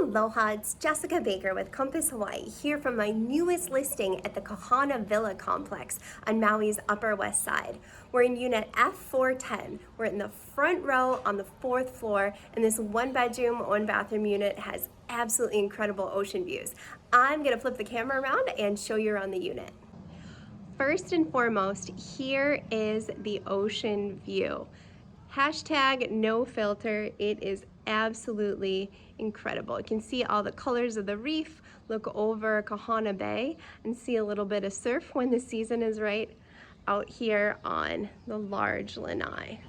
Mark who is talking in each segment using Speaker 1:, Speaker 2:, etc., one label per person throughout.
Speaker 1: Aloha, it's Jessica Baker with Compass Hawaii here from my newest listing at the Kahana Villa complex on Maui's Upper West Side. We're in unit F410. We're in the front row on the 4th floor, and this 1-bedroom, 1-bathroom unit has absolutely incredible ocean views. I'm gonna flip the camera around and show you around the unit. First and foremost, here is the ocean view. Hashtag no filter. It is absolutely incredible. You can see all the colors of the reef, look over Kahana Bay, and see a little bit of surf when the season is right out here on the large lanai.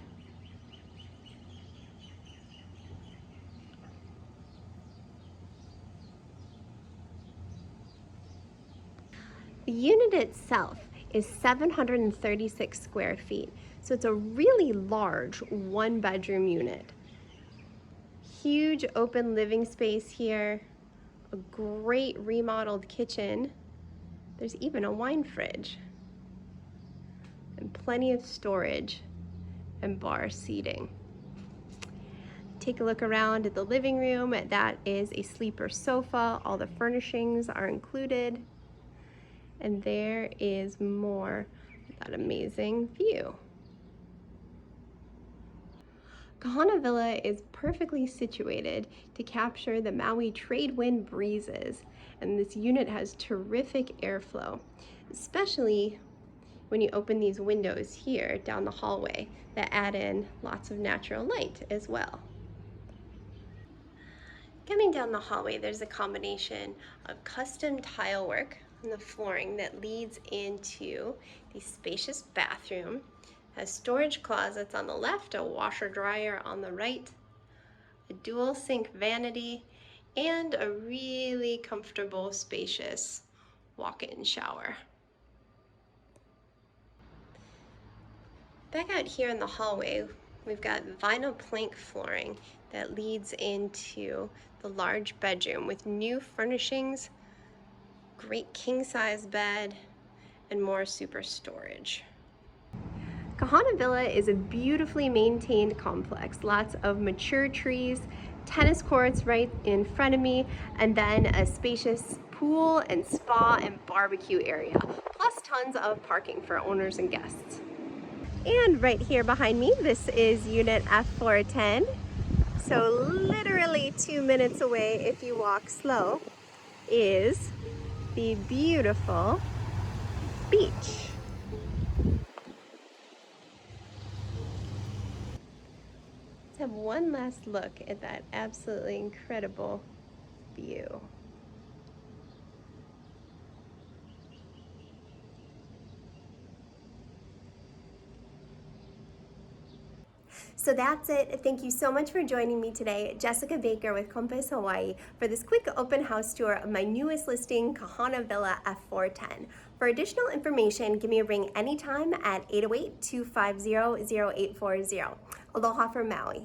Speaker 1: The unit itself is 736 square feet, so it's a really large 1-bedroom unit. Huge open living space here, a great remodeled kitchen. There's even a wine fridge and plenty of storage and bar seating. Take a look around at the living room. That is a sleeper sofa. All the furnishings are included. And there is more of that amazing view. Kahana Villa is perfectly situated to capture the Maui tradewind breezes, and this unit has terrific airflow, especially when you open these windows here down the hallway that add in lots of natural light as well. Coming down the hallway, there's a combination of custom tile work on the flooring that leads into the spacious bathroom. Has storage closets on the left, a washer dryer on the right, a dual sink vanity, and a really comfortable, spacious walk-in shower. Back out here in the hallway, we've got vinyl plank flooring that leads into the large bedroom with new furnishings, great king-size bed, and more super storage. Kahana Villa is a beautifully maintained complex. Lots of mature trees, tennis courts right in front of me, and then a spacious pool and spa and barbecue area, plus tons of parking for owners and guests. And right here behind me, this is unit F410. So literally 2 minutes away, if you walk slow, is the beautiful beach. Let's have one last look at that absolutely incredible view. So that's it. Thank you so much for joining me today. Jessica Baker with Compass Hawaii for this quick open house tour of my newest listing, Kahana Villa F410. For additional information, give me a ring anytime at 808-250-0840. Aloha from Maui.